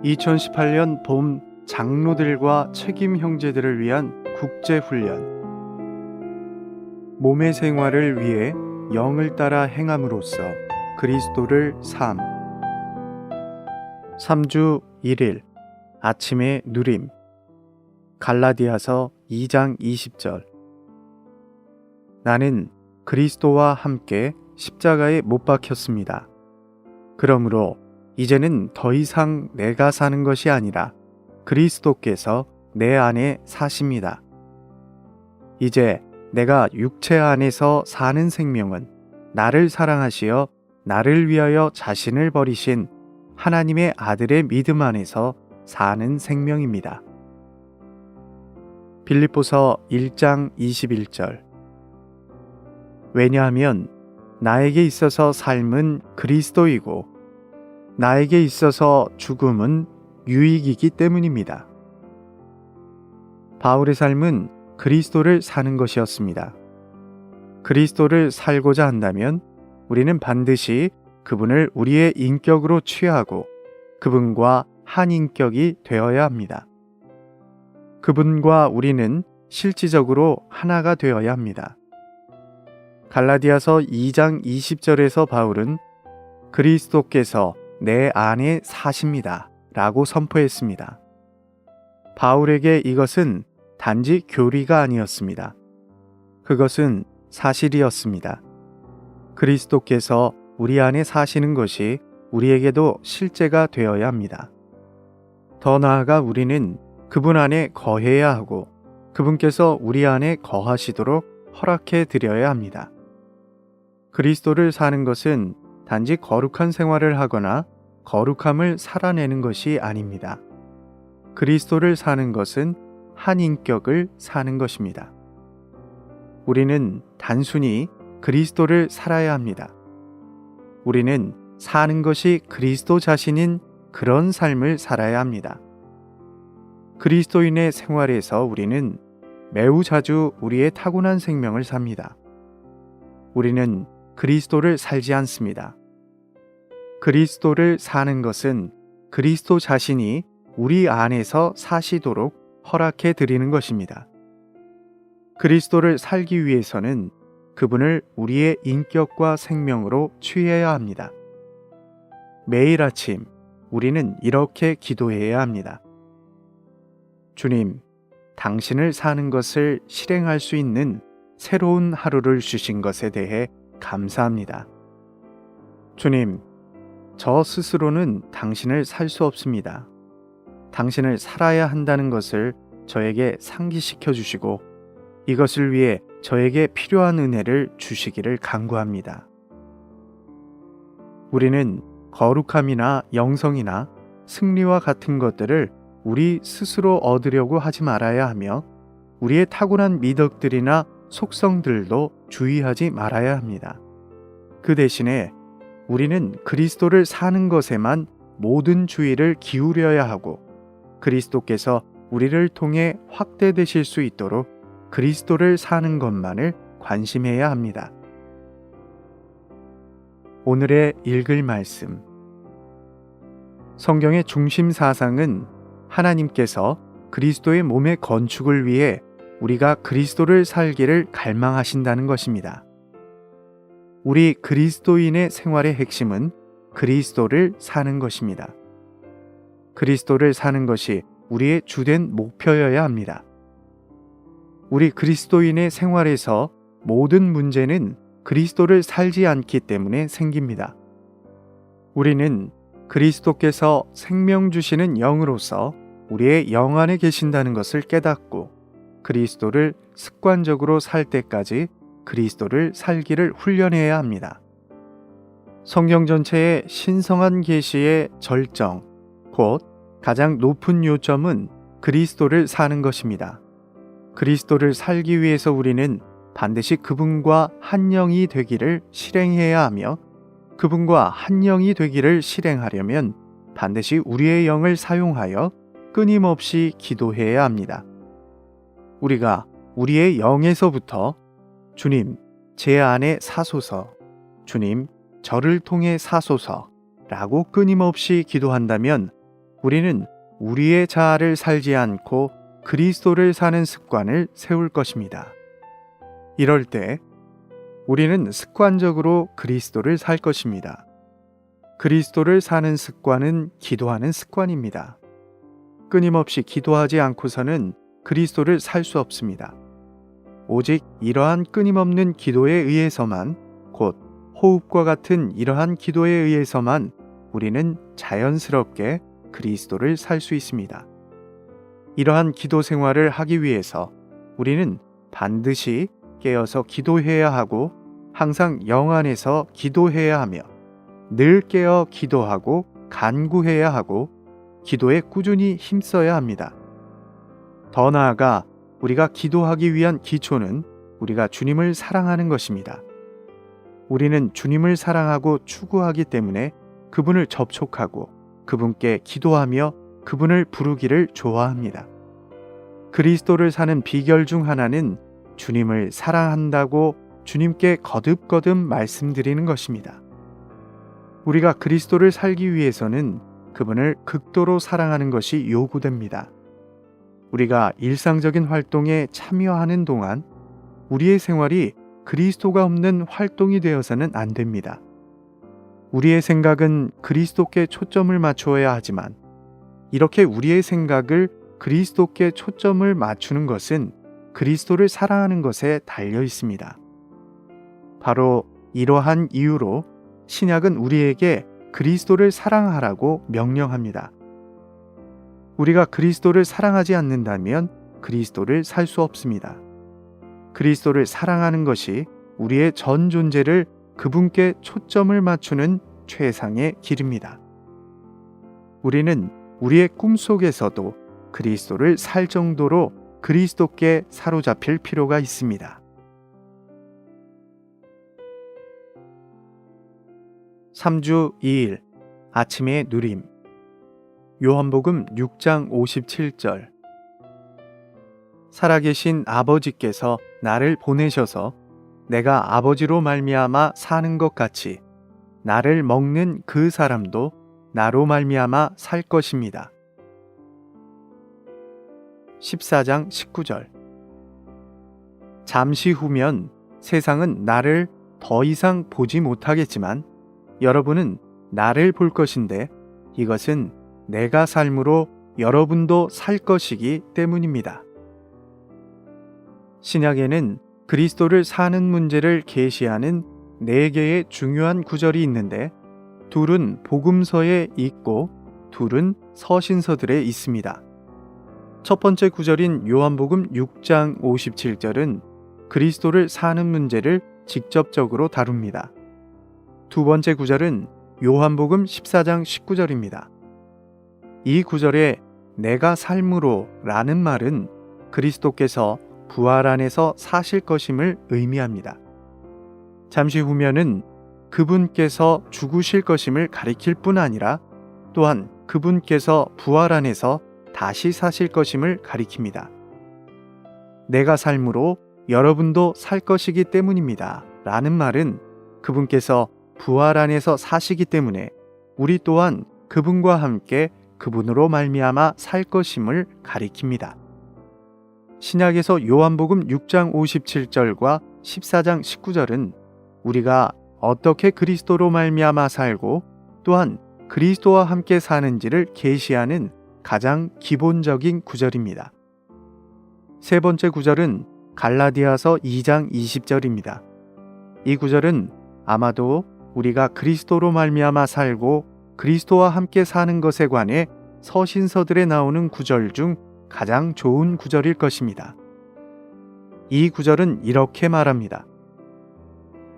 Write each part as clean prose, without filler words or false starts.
2018년 봄 장로들과 책임 형제들을 위한 국제훈련. 몸의 생활을 위해 영을 따라 행함으로써 그리스도를 삶. 3주 1일 아침의 누림. 갈라디아서 2장 20절. 나는 그리스도와 함께 십자가에 못 박혔습니다. 그러므로 이제는 더 이상 내가 사는 것이 아니라 그리스도께서 내 안에 사십니다. 이제 내가 육체 안에서 사는 생명은 나를 사랑하시어 나를 위하여 자신을 버리신 하나님의 아들의 믿음 안에서 사는 생명입니다. 빌립보서 1장 21절. 왜냐하면 나에게 있어서 삶은 그리스도이고 나에게 있어서 죽음은 유익이기 때문입니다. 바울의 삶은 그리스도를 사는 것이었습니다. 그리스도를 살고자 한다면 우리는 반드시 그분을 우리의 인격으로 취하고 그분과 한 인격이 되어야 합니다. 그분과 우리는 실질적으로 하나가 되어야 합니다. 갈라디아서 2장 20절에서 바울은 그리스도께서 내 안에 사십니다 라고 선포했습니다. 바울에게 이것은 단지 교리가 아니었습니다. 그것은 사실이었습니다. 그리스도께서 우리 안에 사시는 것이 우리에게도 실제가 되어야 합니다. 더 나아가 우리는 그분 안에 거해야 하고 그분께서 우리 안에 거하시도록 허락해 드려야 합니다. 그리스도를 사는 것은 단지 거룩한 생활을 하거나 거룩함을 살아내는 것이 아닙니다. 그리스도를 사는 것은 한 인격을 사는 것입니다. 우리는 단순히 그리스도를 살아야 합니다. 우리는 사는 것이 그리스도 자신인 그런 삶을 살아야 합니다. 그리스도인의 생활에서 우리는 매우 자주 우리의 타고난 생명을 삽니다. 우리는 그리스도를 살지 않습니다. 그리스도를 사는 것은 그리스도 자신이 우리 안에서 사시도록 허락해 드리는 것입니다. 그리스도를 살기 위해서는 그분을 우리의 인격과 생명으로 취해야 합니다. 매일 아침 우리는 이렇게 기도해야 합니다. 주님, 당신을 사는 것을 실행할 수 있는 새로운 하루를 주신 것에 대해 감사합니다. 주님, 저 스스로는 당신을 살 수 없습니다. 당신을 살아야 한다는 것을 저에게 상기시켜 주시고 이것을 위해 저에게 필요한 은혜를 주시기를 간구합니다. 우리는 거룩함이나 영성이나 승리와 같은 것들을 우리 스스로 얻으려고 하지 말아야 하며 우리의 타고난 미덕들이나 속성들도 주의하지 말아야 합니다. 그 대신에 우리는 그리스도를 사는 것에만 모든 주의를 기울여야 하고 그리스도께서 우리를 통해 확대되실 수 있도록 그리스도를 사는 것만을 관심해야 합니다. 오늘의 읽을 말씀. 성경의 중심 사상은 하나님께서 그리스도의 몸의 건축을 위해 우리가 그리스도를 살기를 갈망하신다는 것입니다. 우리 그리스도인의 생활의 핵심은 그리스도를 사는 것입니다. 그리스도를 사는 것이 우리의 주된 목표여야 합니다. 우리 그리스도인의 생활에서 모든 문제는 그리스도를 살지 않기 때문에 생깁니다. 우리는 그리스도께서 생명 주시는 영으로서 우리의 영 안에 계신다는 것을 깨닫고 그리스도를 습관적으로 살 때까지 그리스도를 살기를 훈련해야 합니다. 성경 전체의 신성한 계시의 절정, 곧 가장 높은 요점은 그리스도를 사는 것입니다. 그리스도를 살기 위해서 우리는 반드시 그분과 한 영이 되기를 실행해야 하며 그분과 한 영이 되기를 실행하려면 반드시 우리의 영을 사용하여 끊임없이 기도해야 합니다. 우리가 우리의 영에서부터 주님, 제 안에 사소서, 주님, 저를 통해 사소서 라고 끊임없이 기도한다면 우리는 우리의 자아를 살지 않고 그리스도를 사는 습관을 세울 것입니다. 이럴 때 우리는 습관적으로 그리스도를 살 것입니다. 그리스도를 사는 습관은 기도하는 습관입니다. 끊임없이 기도하지 않고서는 그리스도를 살 수 없습니다. 오직 이러한 끊임없는 기도에 의해서만, 곧 호흡과 같은 이러한 기도에 의해서만 우리는 자연스럽게 그리스도를 살 수 있습니다. 이러한 기도 생활을 하기 위해서 우리는 반드시 깨어서 기도해야 하고 항상 영 안에서 기도해야 하며 늘 깨어 기도하고 간구해야 하고 기도에 꾸준히 힘써야 합니다. 더 나아가 우리가 기도하기 위한 기초는 우리가 주님을 사랑하는 것입니다. 우리는 주님을 사랑하고 추구하기 때문에 그분을 접촉하고 그분께 기도하며 그분을 부르기를 좋아합니다. 그리스도를 사는 비결 중 하나는 주님을 사랑한다고 주님께 거듭거듭 말씀드리는 것입니다. 우리가 그리스도를 살기 위해서는 그분을 극도로 사랑하는 것이 요구됩니다. 우리가 일상적인 활동에 참여하는 동안 우리의 생활이 그리스도가 없는 활동이 되어서는 안 됩니다. 우리의 생각은 그리스도께 초점을 맞추어야 하지만 이렇게 우리의 생각을 그리스도께 초점을 맞추는 것은 그리스도를 사랑하는 것에 달려 있습니다. 바로 이러한 이유로 신약은 우리에게 그리스도를 사랑하라고 명령합니다. 우리가 그리스도를 사랑하지 않는다면 그리스도를 살 수 없습니다. 그리스도를 사랑하는 것이 우리의 전 존재를 그분께 초점을 맞추는 최상의 길입니다. 우리는 우리의 꿈속에서도 그리스도를 살 정도로 그리스도께 사로잡힐 필요가 있습니다. 3주 2일 아침의 누림. 요한복음 6장 57절. 살아계신 아버지께서 나를 보내셔서 내가 아버지로 말미암아 사는 것 같이 나를 먹는 그 사람도 나로 말미암아 살 것입니다. 14장 19절. 잠시 후면 세상은 나를 더 이상 보지 못하겠지만 여러분은 나를 볼 것인데 이것은 내가 삶으로 여러분도 살 것이기 때문입니다. 신약에는 그리스도를 사는 문제를 계시하는 4개의 중요한 구절이 있는데 둘은 복음서에 있고 둘은 서신서들에 있습니다. 첫 번째 구절인 요한복음 6장 57절은 그리스도를 사는 문제를 직접적으로 다룹니다. 두 번째 구절은 요한복음 14장 19절입니다. 이 구절에 내가 삶으로 라는 말은 그리스도께서 부활 안에서 사실 것임을 의미합니다. 잠시 후면은 그분께서 죽으실 것임을 가리킬 뿐 아니라 또한 그분께서 부활 안에서 다시 사실 것임을 가리킵니다. 내가 삶으로 여러분도 살 것이기 때문입니다. 라는 말은 그분께서 부활 안에서 사시기 때문에 우리 또한 그분과 함께 그분으로 말미암아 살 것임을 가리킵니다. 신약에서 요한복음 6장 57절과 14장 19절은 우리가 어떻게 그리스도로 말미암아 살고 또한 그리스도와 함께 사는지를 계시하는 가장 기본적인 구절입니다. 세 번째 구절은 갈라디아서 2장 20절입니다. 이 구절은 아마도 우리가 그리스도로 말미암아 살고 그리스도와 함께 사는 것에 관해 서신서들에 나오는 구절 중 가장 좋은 구절일 것입니다. 이 구절은 이렇게 말합니다.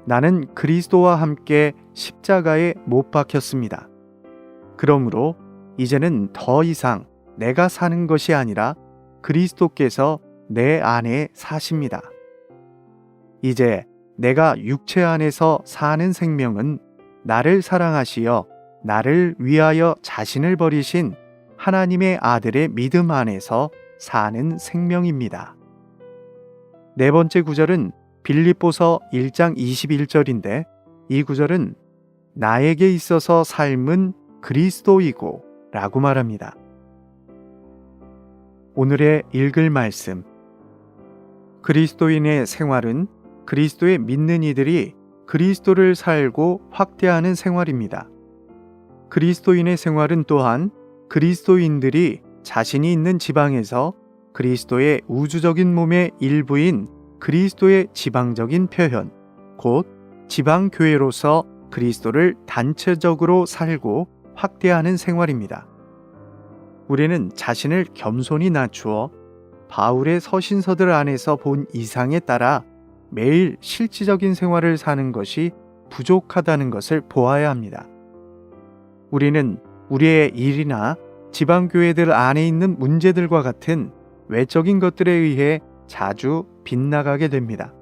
나는 그리스도와 함께 십자가에 못 박혔습니다. 그러므로 이제는 더 이상 내가 사는 것이 아니라 그리스도께서 내 안에 사십니다. 이제 내가 육체 안에서 사는 생명은 나를 사랑하시어 나를 위하여 자신을 버리신 하나님의 아들의 믿음 안에서 사는 생명입니다. 네 번째 구절은 빌립보서 1장 21절인데 이 구절은 나에게 있어서 삶은 그리스도이고 라고 말합니다. 오늘의 읽을 말씀. 그리스도인의 생활은 그리스도에 믿는 이들이 그리스도를 살고 확대하는 생활입니다. 그리스도인의 생활은 또한 그리스도인들이 자신이 있는 지방에서 그리스도의 우주적인 몸의 일부인 그리스도의 지방적인 표현, 곧 지방교회로서 그리스도를 단체적으로 살고 확대하는 생활입니다. 우리는 자신을 겸손히 낮추어 바울의 서신서들 안에서 본 이상에 따라 매일 실질적인 생활을 사는 것이 부족하다는 것을 보아야 합니다. 우리는 우리의 일이나 지방교회들 안에 있는 문제들과 같은 외적인 것들에 의해 자주 빗나가게 됩니다.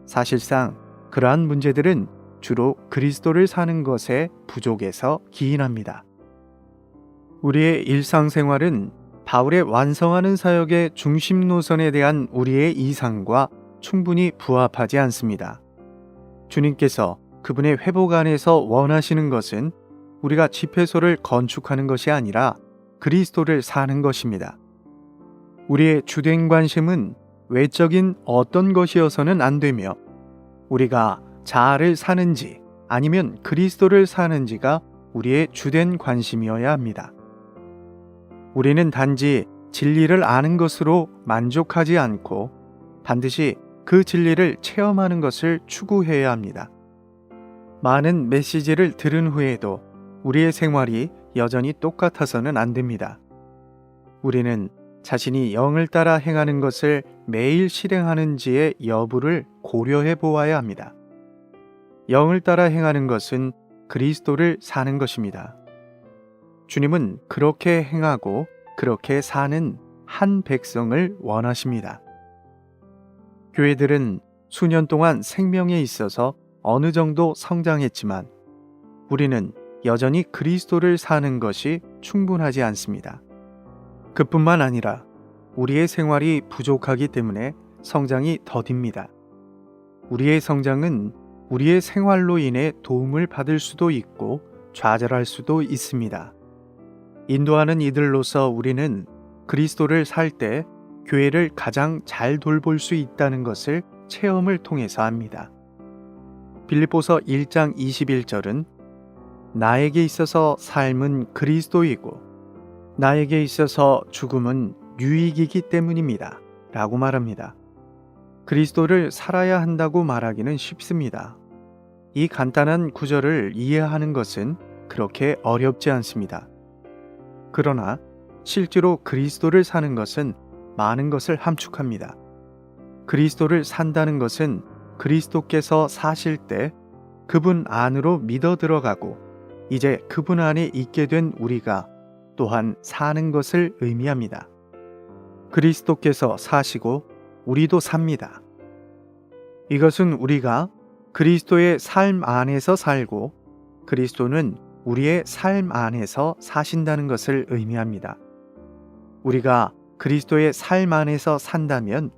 사실상 그러한 문제들은 주로 그리스도를 사는 것의 부족에서 기인합니다. 우리의 일상생활은 바울의 완성하는 사역의 중심 노선에 대한 우리의 이상과 충분히 부합하지 않습니다. 주님께서 그분의 회복 안에서 원하시는 것은 우리가 집회소를 건축하는 것이 아니라 그리스도를 사는 것입니다. 우리의 주된 관심은 외적인 어떤 것이어서는 안 되며 우리가 자아를 사는지 아니면 그리스도를 사는지가 우리의 주된 관심이어야 합니다. 우리는 단지 진리를 아는 것으로 만족하지 않고 반드시 그 진리를 체험하는 것을 추구해야 합니다. 많은 메시지를 들은 후에도 우리의 생활이 여전히 똑같아서는 안 됩니다. 우리는 자신이 영을 따라 행하는 것을 매일 실행하는지의 여부를 고려해 보아야 합니다. 영을 따라 행하는 것은 그리스도를 사는 것입니다. 주님은 그렇게 행하고 그렇게 사는 한 백성을 원하십니다. 교회들은 수년 동안 생명에 있어서 어느 정도 성장했지만 우리는 여전히 그리스도를 사는 것이 충분하지 않습니다. 그뿐만 아니라 우리의 생활이 부족하기 때문에 성장이 더딥니다. 우리의 성장은 우리의 생활로 인해 도움을 받을 수도 있고 좌절할 수도 있습니다. 인도하는 이들로서 우리는 그리스도를 살 때 교회를 가장 잘 돌볼 수 있다는 것을 체험을 통해서 압니다. 빌립보서 1장 21절은 나에게 있어서 삶은 그리스도이고 나에게 있어서 죽음은 유익이기 때문입니다. 라고 말합니다. 그리스도를 살아야 한다고 말하기는 쉽습니다. 이 간단한 구절을 이해하는 것은 그렇게 어렵지 않습니다. 그러나 실제로 그리스도를 사는 것은 많은 것을 함축합니다. 그리스도를 산다는 것은 그리스도께서 사실 때 그분 안으로 믿어 들어가고 이제 그분 안에 있게 된 우리가 또한 사는 것을 의미합니다. 그리스도께서 사시고 우리도 삽니다. 이것은 우리가 그리스도의 삶 안에서 살고 그리스도는 우리의 삶 안에서 사신다는 것을 의미합니다. 우리가 그리스도의 삶 안에서 산다면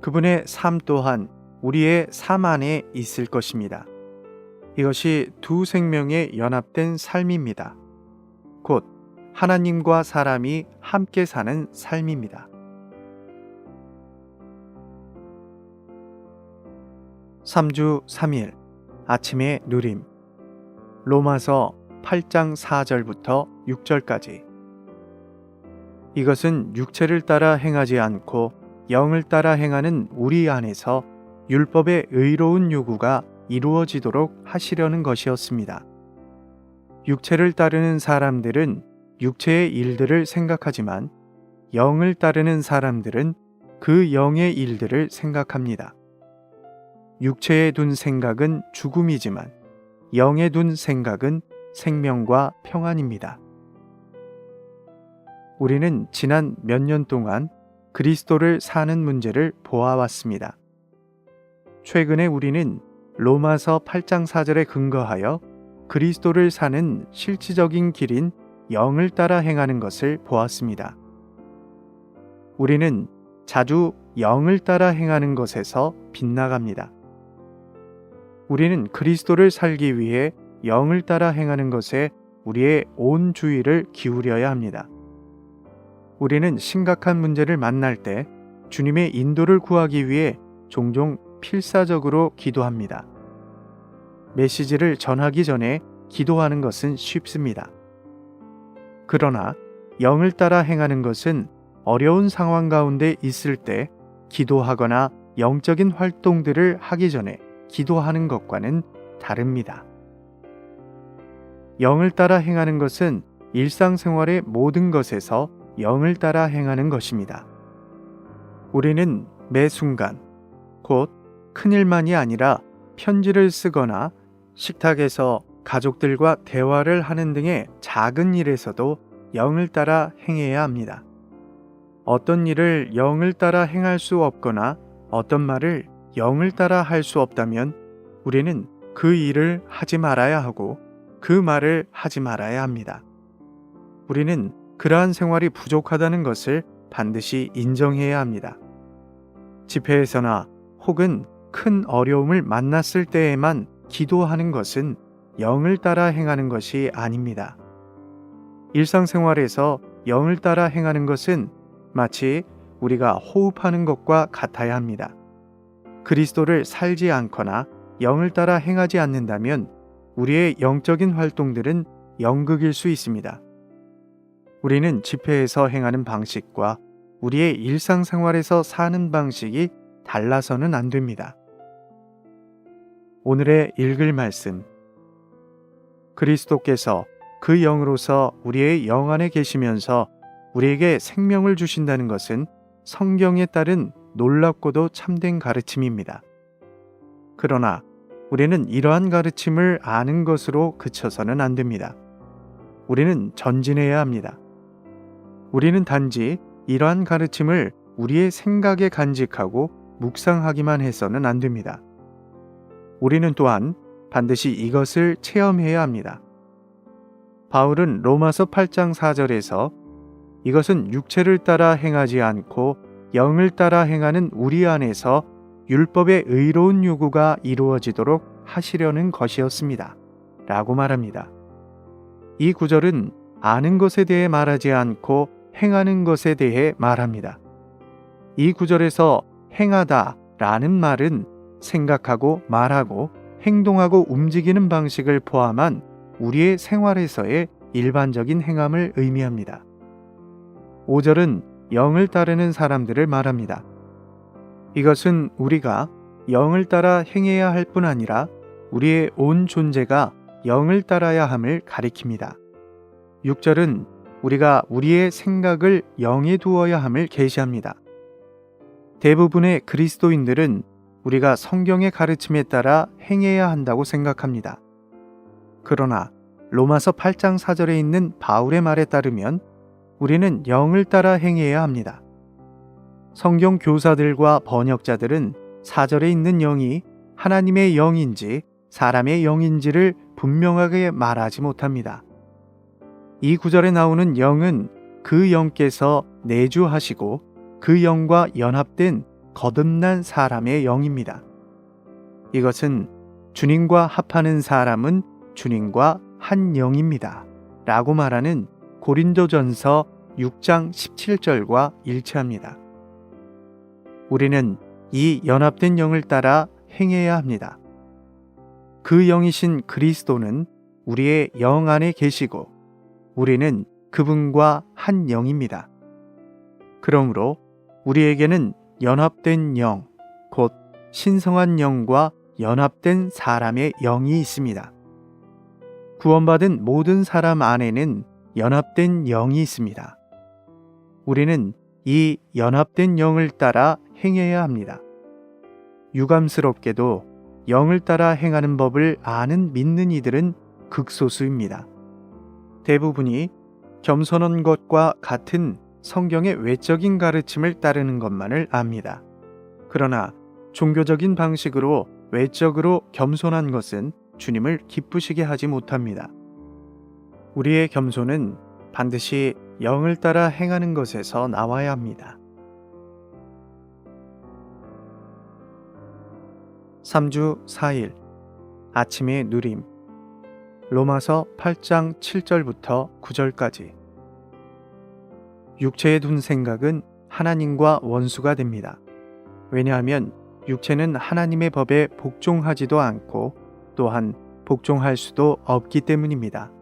그분의 삶 또한 우리의 삶 안에 있을 것입니다. 이것이 두 생명의 연합된 삶입니다. 곧 하나님과 사람이 함께 사는 삶입니다. 3주 3일 아침의 누림. 로마서 8장 4절부터 6절까지. 이것은 육체를 따라 행하지 않고 영을 따라 행하는 우리 안에서 율법의 의로운 요구가 이루어지도록 하시려는 것이었습니다. 육체를 따르는 사람들은 육체의 일들을 생각하지만 영을 따르는 사람들은 그 영의 일들을 생각합니다. 육체에 둔 생각은 죽음이지만 영에 둔 생각은 생명과 평안입니다. 우리는 지난 몇 년 동안 그리스도를 사는 문제를 보아왔습니다. 최근에 우리는 로마서 8장 4절에 근거하여 그리스도를 사는 실질적인 길인 영을 따라 행하는 것을 보았습니다. 우리는 자주 영을 따라 행하는 것에서 빗나갑니다. 우리는 그리스도를 살기 위해 영을 따라 행하는 것에 우리의 온 주의를 기울여야 합니다. 우리는 심각한 문제를 만날 때 주님의 인도를 구하기 위해 종종 필사적으로 기도합니다. 메시지를 전하기 전에 기도하는 것은 쉽습니다. 그러나 영을 따라 행하는 것은 어려운 상황 가운데 있을 때 기도하거나 영적인 활동들을 하기 전에 기도하는 것과는 다릅니다. 영을 따라 행하는 것은 일상생활의 모든 것에서 영을 따라 행하는 것입니다. 우리는 매 순간, 곧 큰일만이 아니라 편지를 쓰거나 식탁에서 가족들과 대화를 하는 등의 작은 일에서도 영을 따라 행해야 합니다. 어떤 일을 영을 따라 행할 수 없거나 어떤 말을 영을 따라 할 수 없다면 우리는 그 일을 하지 말아야 하고 그 말을 하지 말아야 합니다. 우리는 그러한 생활이 부족하다는 것을 반드시 인정해야 합니다. 집회에서나 혹은 큰 어려움을 만났을 때에만 기도하는 것은 영을 따라 행하는 것이 아닙니다. 일상생활에서 영을 따라 행하는 것은 마치 우리가 호흡하는 것과 같아야 합니다. 그리스도를 살지 않거나 영을 따라 행하지 않는다면 우리의 영적인 활동들은 연극일 수 있습니다. 우리는 집회에서 행하는 방식과 우리의 일상생활에서 사는 방식이 달라서는 안 됩니다. 오늘의 읽을 말씀. 그리스도께서 그 영으로서 우리의 영 안에 계시면서 우리에게 생명을 주신다는 것은 성경에 따른 놀랍고도 참된 가르침입니다. 그러나 우리는 이러한 가르침을 아는 것으로 그쳐서는 안 됩니다. 우리는 전진해야 합니다. 우리는 단지 이러한 가르침을 우리의 생각에 간직하고 묵상하기만 해서는 안 됩니다. 우리는 또한 반드시 이것을 체험해야 합니다. 바울은 로마서 8장 4절에서 이것은 육체를 따라 행하지 않고 영을 따라 행하는 우리 안에서 율법의 의로운 요구가 이루어지도록 하시려는 것이었습니다. 라고 말합니다. 이 구절은 아는 것에 대해 말하지 않고 행하는 것에 대해 말합니다. 이 구절에서 행하다 라는 말은 생각하고 말하고 행동하고 움직이는 방식을 포함한 우리의 생활에서의 일반적인 행함을 의미합니다. 5절은 영을 따르는 사람들을 말합니다. 이것은 우리가 영을 따라 행해야 할 뿐 아니라 우리의 온 존재가 영을 따라야 함을 가리킵니다. 6절은 우리가 우리의 생각을 영에 두어야 함을 계시합니다. 대부분의 그리스도인들은 우리가 성경의 가르침에 따라 행해야 한다고 생각합니다. 그러나 로마서 8장 4절에 있는 바울의 말에 따르면 우리는 영을 따라 행해야 합니다. 성경 교사들과 번역자들은 4절에 있는 영이 하나님의 영인지 사람의 영인지를 분명하게 말하지 못합니다. 이 구절에 나오는 영은 그 영께서 내주하시고 그 영과 연합된 거듭난 사람의 영입니다. 이것은 주님과 합하는 사람은 주님과 한 영입니다. 라고 말하는 고린도전서 6장 17절과 일치합니다. 우리는 이 연합된 영을 따라 행해야 합니다. 그 영이신 그리스도는 우리의 영 안에 계시고 우리는 그분과 한 영입니다. 그러므로 우리에게는 연합된 영, 곧 신성한 영과 연합된 사람의 영이 있습니다. 구원받은 모든 사람 안에는 연합된 영이 있습니다. 우리는 이 연합된 영을 따라 행해야 합니다. 유감스럽게도 영을 따라 행하는 법을 아는 믿는 이들은 극소수입니다. 대부분이 겸손한 것과 같은 성경의 외적인 가르침을 따르는 것만을 압니다. 그러나 종교적인 방식으로 외적으로 겸손한 것은 주님을 기쁘시게 하지 못합니다. 우리의 겸손은 반드시 영을 따라 행하는 것에서 나와야 합니다. 3주 4일 아침의 누림. 로마서 8장 7절부터 9절까지. 육체에 둔 생각은 하나님과 원수가 됩니다. 왜냐하면 육체는 하나님의 법에 복종하지도 않고 또한 복종할 수도 없기 때문입니다.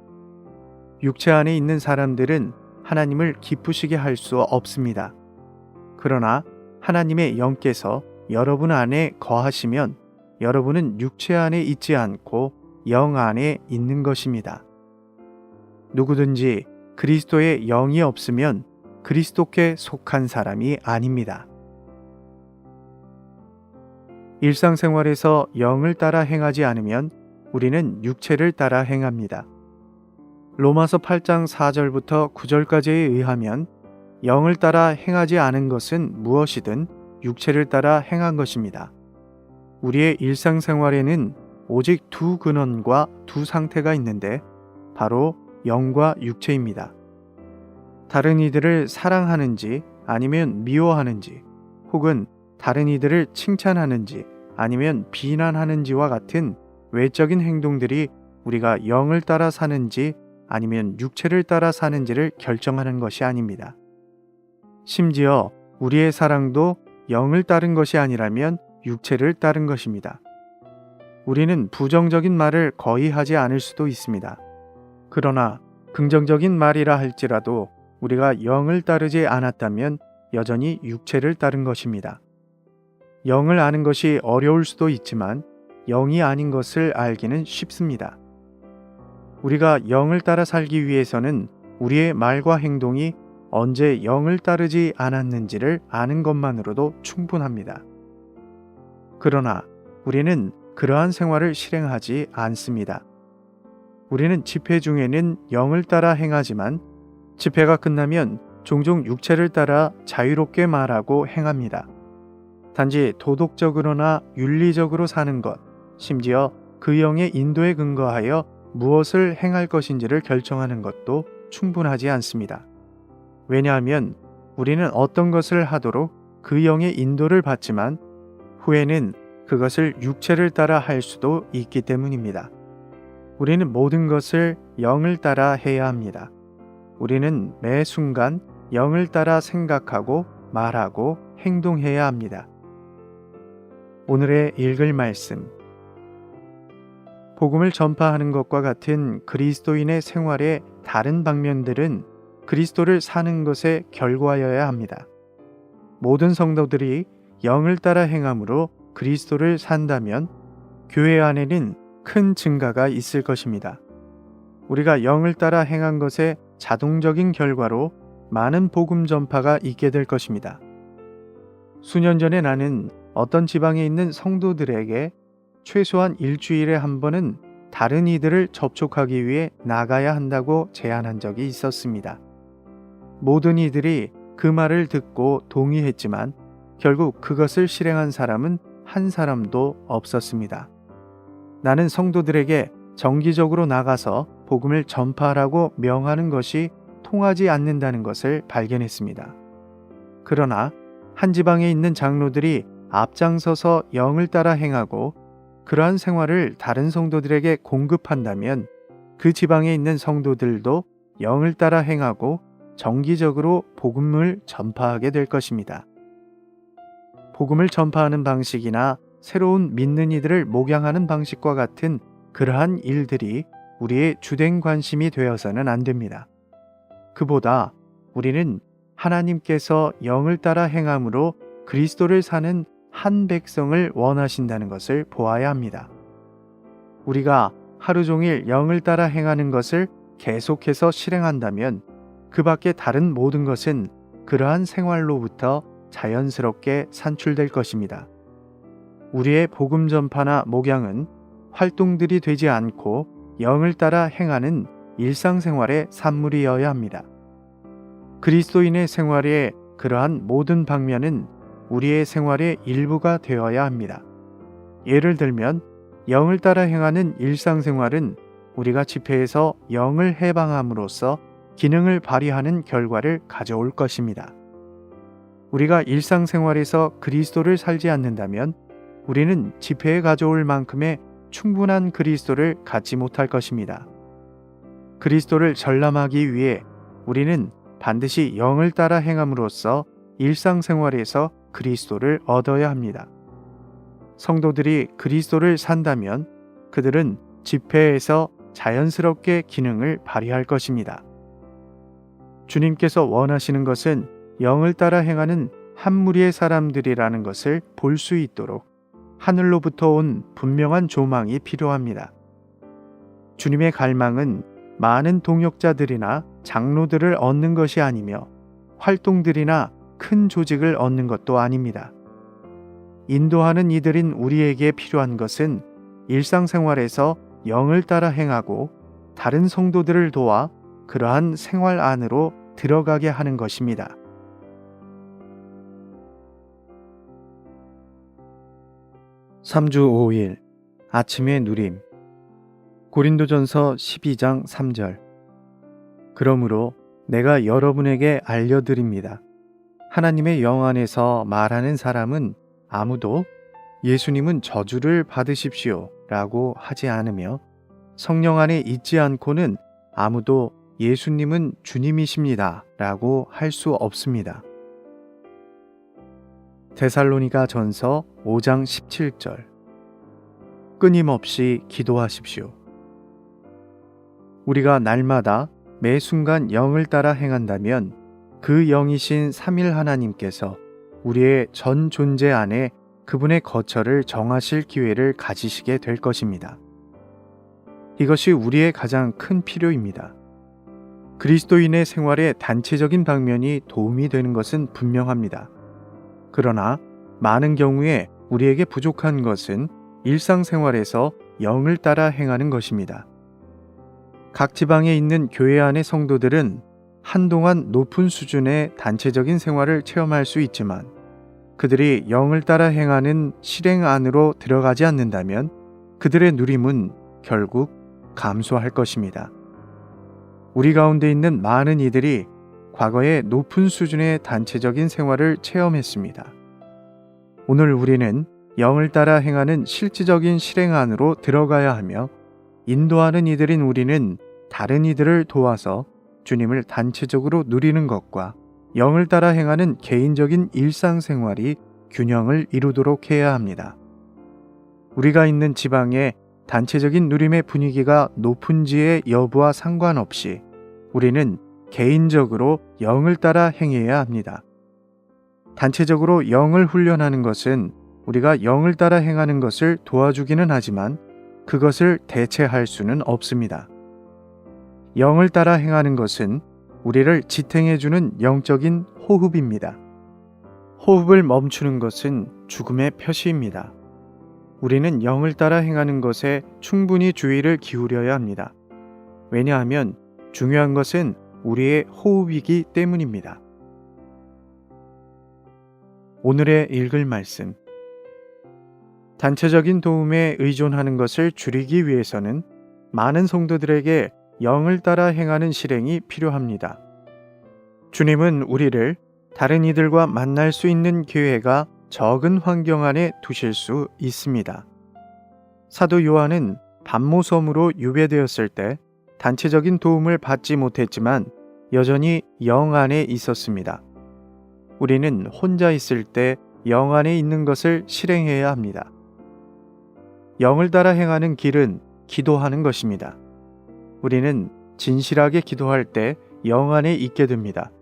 육체 안에 있는 사람들은 하나님을 기쁘시게 할 수 없습니다. 그러나 하나님의 영께서 여러분 안에 거하시면 여러분은 육체 안에 있지 않고 영 안에 있는 것입니다. 누구든지 그리스도의 영이 없으면 그리스도께 속한 사람이 아닙니다. 일상생활에서 영을 따라 행하지 않으면 우리는 육체를 따라 행합니다. 로마서 8장 4절부터 9절까지에 의하면 영을 따라 행하지 않은 것은 무엇이든 육체를 따라 행한 것입니다. 우리의 일상생활에는 오직 두 근원과 두 상태가 있는데 바로 영과 육체입니다. 다른 이들을 사랑하는지 아니면 미워하는지 혹은 다른 이들을 칭찬하는지 아니면 비난하는지와 같은 외적인 행동들이 우리가 영을 따라 사는지 아니면 육체를 따라 사는지를 결정하는 것이 아닙니다. 심지어 우리의 사랑도 영을 따른 것이 아니라면 육체를 따른 것입니다. 우리는 부정적인 말을 거의 하지 않을 수도 있습니다. 그러나 긍정적인 말이라 할지라도 우리가 영을 따르지 않았다면 여전히 육체를 따른 것입니다. 영을 아는 것이 어려울 수도 있지만 영이 아닌 것을 알기는 쉽습니다. 우리가 영을 따라 살기 위해서는 우리의 말과 행동이 언제 영을 따르지 않았는지를 아는 것만으로도 충분합니다. 그러나 우리는 그러한 생활을 실행하지 않습니다. 우리는 집회 중에는 영을 따라 행하지만 집회가 끝나면 종종 육체를 따라 자유롭게 말하고 행합니다. 단지 도덕적으로나 윤리적으로 사는 것, 심지어 그 영의 인도에 근거하여 무엇을 행할 것인지를 결정하는 것도 충분하지 않습니다. 왜냐하면 우리는 어떤 것을 하도록 그 영의 인도를 받지만 후에는 그것을 육체를 따라 할 수도 있기 때문입니다. 우리는 모든 것을 영을 따라 해야 합니다. 우리는 매 순간 영을 따라 생각하고 말하고 행동해야 합니다. 오늘의 읽을 말씀. 복음을 전파하는 것과 같은 그리스도인의 생활의 다른 방면들은 그리스도를 사는 것의 결과여야 합니다. 모든 성도들이 영을 따라 행함으로 그리스도를 산다면 교회 안에는 큰 증가가 있을 것입니다. 우리가 영을 따라 행한 것의 자동적인 결과로 많은 복음 전파가 있게 될 것입니다. 수년 전에 나는 어떤 지방에 있는 성도들에게 최소한 일주일에 한 번은 다른 이들을 접촉하기 위해 나가야 한다고 제안한 적이 있었습니다. 모든 이들이 그 말을 듣고 동의했지만 결국 그것을 실행한 사람은 한 사람도 없었습니다. 나는 성도들에게 정기적으로 나가서 복음을 전파하라고 명하는 것이 통하지 않는다는 것을 발견했습니다. 그러나 한 지방에 있는 장로들이 앞장서서 영을 따라 행하고 그러한 생활을 다른 성도들에게 공급한다면 그 지방에 있는 성도들도 영을 따라 행하고 정기적으로 복음을 전파하게 될 것입니다. 복음을 전파하는 방식이나 새로운 믿는 이들을 목양하는 방식과 같은 그러한 일들이 우리의 주된 관심이 되어서는 안 됩니다. 그보다 우리는 하나님께서 영을 따라 행함으로 그리스도를 사는 한 백성을 원하신다는 것을 보아야 합니다. 우리가 하루 종일 영을 따라 행하는 것을 계속해서 실행한다면 그 밖에 다른 모든 것은 그러한 생활로부터 자연스럽게 산출될 것입니다. 우리의 복음 전파나 목양은 활동들이 되지 않고 영을 따라 행하는 일상생활의 산물이어야 합니다. 그리스도인의 생활의 그러한 모든 방면은 우리의 생활의 일부가 되어야 합니다. 예를 들면 영을 따라 행하는 일상생활은 우리가 집회에서 영을 해방함으로써 기능을 발휘하는 결과를 가져올 것입니다. 우리가 일상생활에서 그리스도를 살지 않는다면 우리는 집회에 가져올 만큼의 충분한 그리스도를 갖지 못할 것입니다. 그리스도를 전람하기 위해 우리는 반드시 영을 따라 행함으로써 일상생활에서 그리스도를 얻어야 합니다. 성도들이 그리스도를 산다면 그들은 집회에서 자연스럽게 기능을 발휘할 것입니다. 주님께서 원하시는 것은 영을 따라 행하는 한 무리의 사람들이라는 것을 볼 수 있도록 하늘로부터 온 분명한 조망이 필요합니다. 주님의 갈망은 많은 동역자들이나 장로들을 얻는 것이 아니며 활동들이나 큰 조직을 얻는 것도 아닙니다. 인도하는 이들인 우리에게 필요한 것은 일상생활에서 영을 따라 행하고 다른 성도들을 도와 그러한 생활 안으로 들어가게 하는 것입니다. (3주 5일) 아침의 누림. 고린도전서 12장 3절. 그러므로 내가 여러분에게 알려드립니다. 하나님의 영 안에서 말하는 사람은 아무도 예수님은 저주를 받으십시오 라고 하지 않으며 성령 안에 있지 않고는 아무도 예수님은 주님이십니다 라고 할 수 없습니다. 데살로니가 전서 5장 17절. 끊임없이 기도하십시오. 우리가 날마다 매 순간 영을 따라 행한다면 그 영이신 삼일 하나님께서 우리의 전 존재 안에 그분의 거처를 정하실 기회를 가지시게 될 것입니다. 이것이 우리의 가장 큰 필요입니다. 그리스도인의 생활에 단체적인 방면이 도움이 되는 것은 분명합니다. 그러나 많은 경우에 우리에게 부족한 것은 일상생활에서 영을 따라 행하는 것입니다. 각 지방에 있는 교회 안의 성도들은 한동안 높은 수준의 단체적인 생활을 체험할 수 있지만 그들이 영을 따라 행하는 실행 안으로 들어가지 않는다면 그들의 누림은 결국 감소할 것입니다. 우리 가운데 있는 많은 이들이 과거에 높은 수준의 단체적인 생활을 체험했습니다. 오늘 우리는 영을 따라 행하는 실질적인 실행 안으로 들어가야 하며 인도하는 이들인 우리는 다른 이들을 도와서 주님을 단체적으로 누리는 것과 영을 따라 행하는 개인적인 일상생활이 균형을 이루도록 해야 합니다. 우리가 있는 지방에 단체적인 누림의 분위기가 높은지의 여부와 상관없이 우리는 개인적으로 영을 따라 행해야 합니다. 단체적으로 영을 훈련하는 것은 우리가 영을 따라 행하는 것을 도와주기는 하지만 그것을 대체할 수는 없습니다. 영을 따라 행하는 것은 우리를 지탱해주는 영적인 호흡입니다. 호흡을 멈추는 것은 죽음의 표시입니다. 우리는 영을 따라 행하는 것에 충분히 주의를 기울여야 합니다. 왜냐하면 중요한 것은 우리의 호흡이기 때문입니다. 오늘의 읽을 말씀. 단체적인 도움에 의존하는 것을 줄이기 위해서는 많은 성도들에게 영을 따라 행하는 실행이 필요합니다. 주님은 우리를 다른 이들과 만날 수 있는 기회가 적은 환경 안에 두실 수 있습니다. 사도 요한은 밤모섬으로 유배되었을 때 단체적인 도움을 받지 못했지만 여전히 영 안에 있었습니다. 우리는 혼자 있을 때 영 안에 있는 것을 실행해야 합니다. 영을 따라 행하는 길은 기도하는 것입니다. 우리는 진실하게 기도할 때 영 안에 있게 됩니다.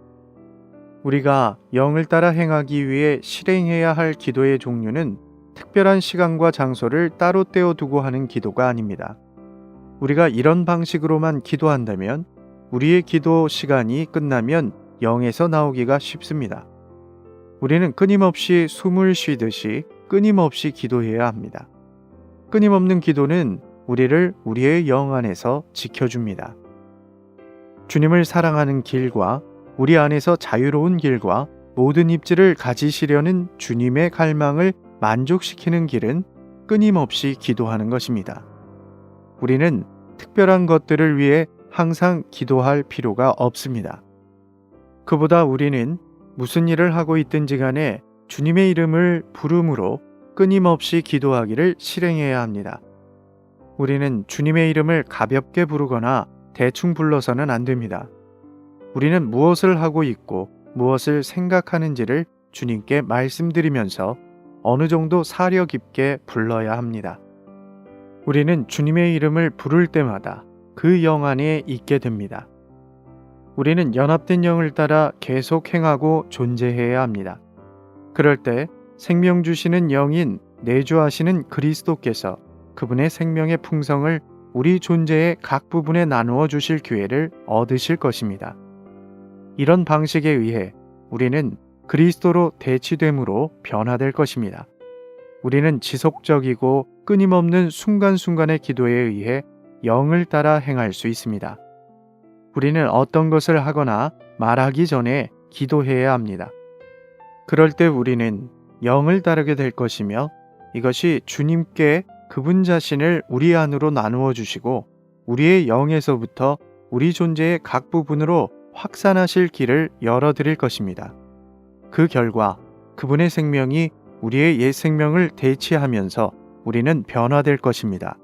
우리가 영을 따라 행하기 위해 실행해야 할 기도의 종류는 특별한 시간과 장소를 따로 떼어두고 하는 기도가 아닙니다. 우리가 이런 방식으로만 기도한다면 우리의 기도 시간이 끝나면 영에서 나오기가 쉽습니다. 우리는 끊임없이 숨을 쉬듯이 끊임없이 기도해야 합니다. 끊임없는 기도는 우리를 우리의 영 안에서 지켜줍니다. 주님을 사랑하는 길과 우리 안에서 자유로운 길과 모든 입지를 가지시려는 주님의 갈망을 만족시키는 길은 끊임없이 기도하는 것입니다. 우리는 특별한 것들을 위해 항상 기도할 필요가 없습니다. 그보다 우리는 무슨 일을 하고 있든지 간에 주님의 이름을 부름으로 끊임없이 기도하기를 실행해야 합니다. 우리는 주님의 이름을 가볍게 부르거나 대충 불러서는 안 됩니다. 우리는 무엇을 하고 있고 무엇을 생각하는지를 주님께 말씀드리면서 어느 정도 사려 깊게 불러야 합니다. 우리는 주님의 이름을 부를 때마다 그 영 안에 있게 됩니다. 우리는 연합된 영을 따라 계속 행하고 존재해야 합니다. 그럴 때 생명 주시는 영인 내주하시는 그리스도께서 그분의 생명의 풍성을 우리 존재의 각 부분에 나누어 주실 기회를 얻으실 것입니다. 이런 방식에 의해 우리는 그리스도로 대치됨으로 변화될 것입니다. 우리는 지속적이고 끊임없는 순간순간의 기도에 의해 영을 따라 행할 수 있습니다. 우리는 어떤 것을 하거나 말하기 전에 기도해야 합니다. 그럴 때 우리는 영을 따르게 될 것이며 이것이 주님께 그분 자신을 우리 안으로 나누어 주시고 우리의 영에서부터 우리 존재의 각 부분으로 확산하실 길을 열어드릴 것입니다. 그 결과 그분의 생명이 우리의 옛 생명을 대치하면서 우리는 변화될 것입니다.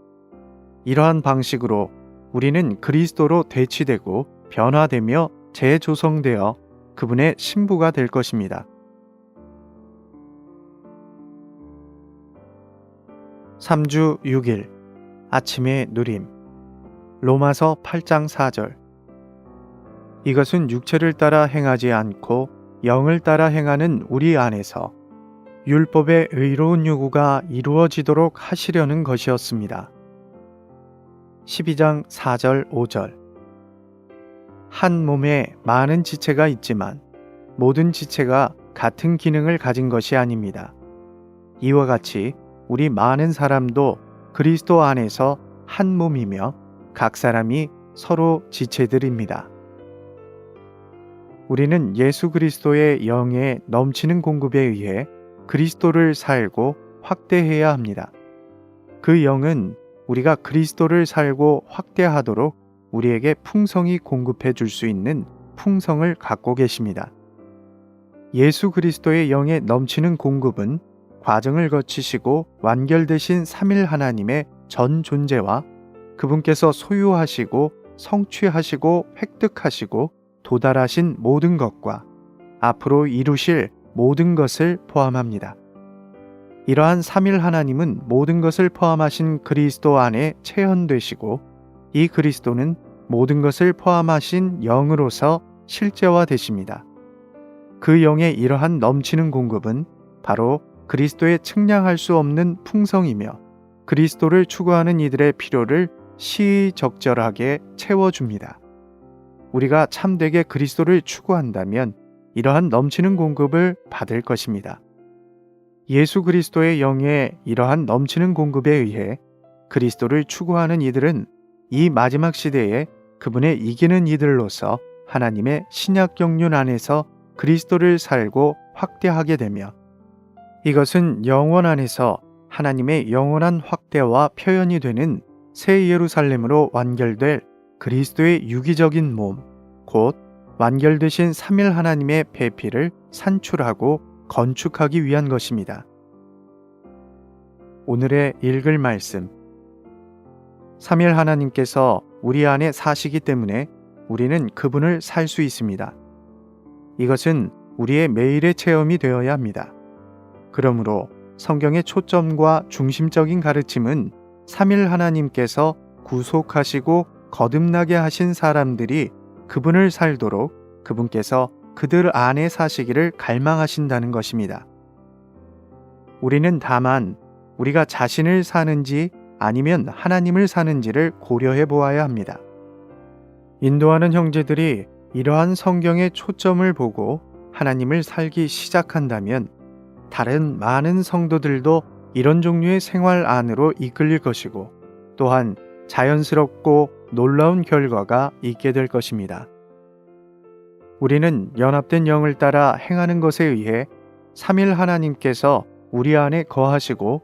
이러한 방식으로 우리는 그리스도로 대치되고 변화되며 재조성되어 그분의 신부가 될 것입니다. 3주 6일 아침의 누림 로마서 8장 4절 이것은 육체를 따라 행하지 않고 영을 따라 행하는 우리 안에서 율법의 의로운 요구가 이루어지도록 하시려는 것이었습니다. 12장 4절 5절 한 몸에 많은 지체가 있지만 모든 지체가 같은 기능을 가진 것이 아닙니다. 이와 같이 우리 많은 사람도 그리스도 안에서 한 몸이며 각 사람이 서로 지체들입니다. 우리는 예수 그리스도의 영의 넘치는 공급에 의해 그리스도를 살고 확대해야 합니다. 그 영은 우리가 그리스도를 살고 확대하도록 우리에게 풍성히 공급해 줄 수 있는 풍성을 갖고 계십니다. 예수 그리스도의 영의 넘치는 공급은 과정을 거치시고 완결되신 삼일 하나님의 전 존재와 그분께서 소유하시고 성취하시고 획득하시고 도달하신 모든 것과 앞으로 이루실 모든 것을 포함합니다. 이러한 삼일 하나님은 모든 것을 포함하신 그리스도 안에 체현되시고 이 그리스도는 모든 것을 포함하신 영으로서 실제화되십니다. 그 영의 이러한 넘치는 공급은 바로 그리스도의 측량할 수 없는 풍성이며 그리스도를 추구하는 이들의 필요를 시의적절하게 채워줍니다. 우리가 참되게 그리스도를 추구한다면 이러한 넘치는 공급을 받을 것입니다. 예수 그리스도의 영의 이러한 넘치는 공급에 의해 그리스도를 추구하는 이들은 이 마지막 시대에 그분의 이기는 이들로서 하나님의 신약 경륜 안에서 그리스도를 살고 확대하게 되며 이것은 영원 안에서 하나님의 영원한 확대와 표현이 되는 새 예루살렘으로 완결될 그리스도의 유기적인 몸, 곧 완결되신 삼일 하나님의 배필을 산출하고 건축하기 위한 것입니다. 오늘의 읽을 말씀 삼일 하나님께서 우리 안에 사시기 때문에 우리는 그분을 살 수 있습니다. 이것은 우리의 매일의 체험이 되어야 합니다. 그러므로 성경의 초점과 중심적인 가르침은 삼일 하나님께서 구속하시고 거듭나게 하신 사람들이 그분을 살도록 그분께서 그들 안에 사시기를 갈망하신다는 것입니다. 우리는 다만 우리가 자신을 사는지 아니면 하나님을 사는지를 고려해 보아야 합니다. 인도하는 형제들이 이러한 성경의 초점을 보고 하나님을 살기 시작한다면 다른 많은 성도들도 이런 종류의 생활 안으로 이끌릴 것이고 또한 자연스럽고 놀라운 결과가 있게 될 것입니다. 우리는 연합된 영을 따라 행하는 것에 의해 삼일 하나님께서 우리 안에 거하시고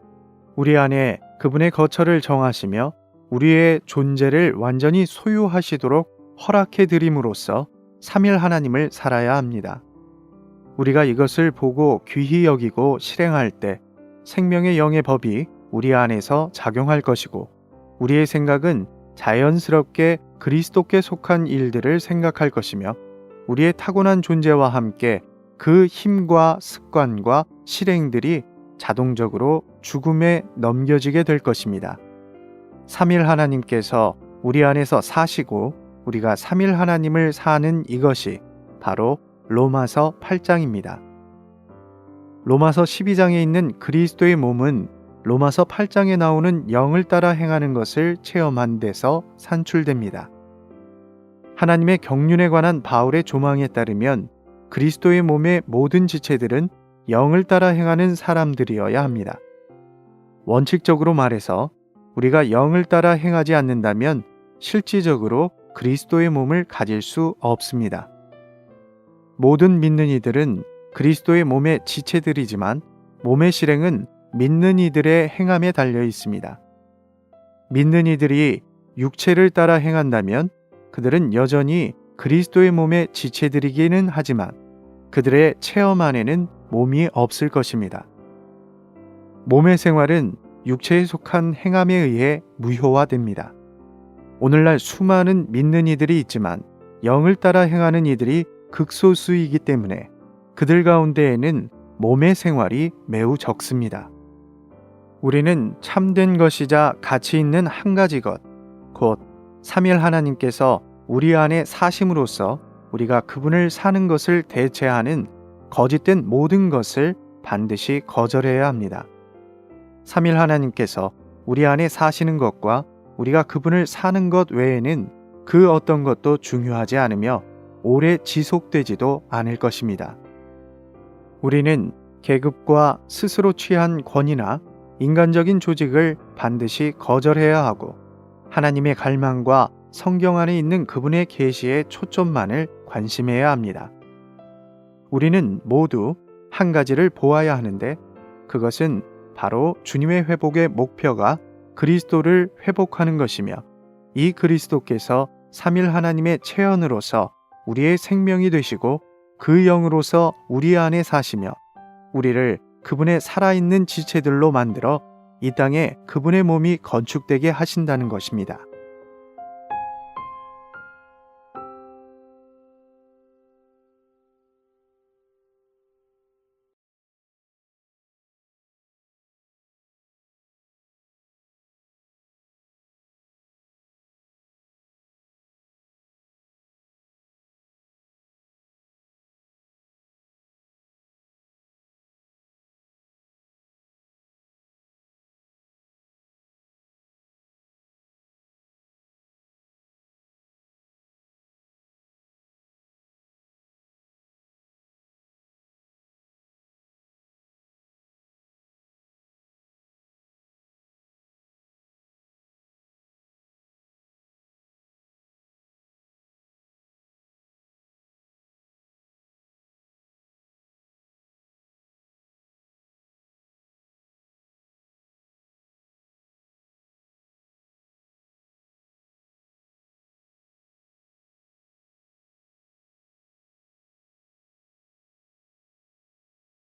우리 안에 그분의 거처를 정하시며 우리의 존재를 완전히 소유하시도록 허락해 드림으로써 삼일 하나님을 살아야 합니다. 우리가 이것을 보고 귀히 여기고 실행할 때 생명의 영의 법이 우리 안에서 작용할 것이고 우리의 생각은 자연스럽게 그리스도께 속한 일들을 생각할 것이며 우리의 타고난 존재와 함께 그 힘과 습관과 실행들이 자동적으로 죽음에 넘겨지게 될 것입니다. 삼일 하나님께서 우리 안에서 사시고 우리가 삼일 하나님을 사는 이것이 바로 로마서 8장입니다. 로마서 12장에 있는 그리스도의 몸은 로마서 8장에 나오는 영을 따라 행하는 것을 체험한 데서 산출됩니다. 하나님의 경륜에 관한 바울의 조망에 따르면 그리스도의 몸의 모든 지체들은 영을 따라 행하는 사람들이어야 합니다. 원칙적으로 말해서 우리가 영을 따라 행하지 않는다면 실질적으로 그리스도의 몸을 가질 수 없습니다. 모든 믿는 이들은 그리스도의 몸의 지체들이지만 몸의 실행은 믿는 이들의 행함에 달려 있습니다. 믿는 이들이 육체를 따라 행한다면 그들은 여전히 그리스도의 몸의 지체들이기는 하지만 그들의 체험 안에는 몸이 없을 것입니다. 몸의 생활은 육체에 속한 행함에 의해 무효화됩니다. 오늘날 수많은 믿는 이들이 있지만 영을 따라 행하는 이들이 극소수이기 때문에 그들 가운데에는 몸의 생활이 매우 적습니다. 우리는 참된 것이자 가치 있는 한 가지 것, 곧 삼일 하나님께서 우리 안에 사심으로써 우리가 그분을 사는 것을 대체하는 거짓된 모든 것을 반드시 거절해야 합니다. 삼일 하나님께서 우리 안에 사시는 것과 우리가 그분을 사는 것 외에는 그 어떤 것도 중요하지 않으며 오래 지속되지도 않을 것입니다. 우리는 계급과 스스로 취한 권위나 인간적인 조직을 반드시 거절해야 하고 하나님의 갈망과 성경 안에 있는 그분의 계시의 초점만을 관심해야 합니다. 우리는 모두 한 가지를 보아야 하는데 그것은 바로 주님의 회복의 목표가 그리스도를 회복하는 것이며 이 그리스도께서 삼일 하나님의 체현으로서 우리의 생명이 되시고 그 영으로서 우리 안에 사시며 우리를 그분의 살아있는 지체들로 만들어 이 땅에 그분의 몸이 건축되게 하신다는 것입니다.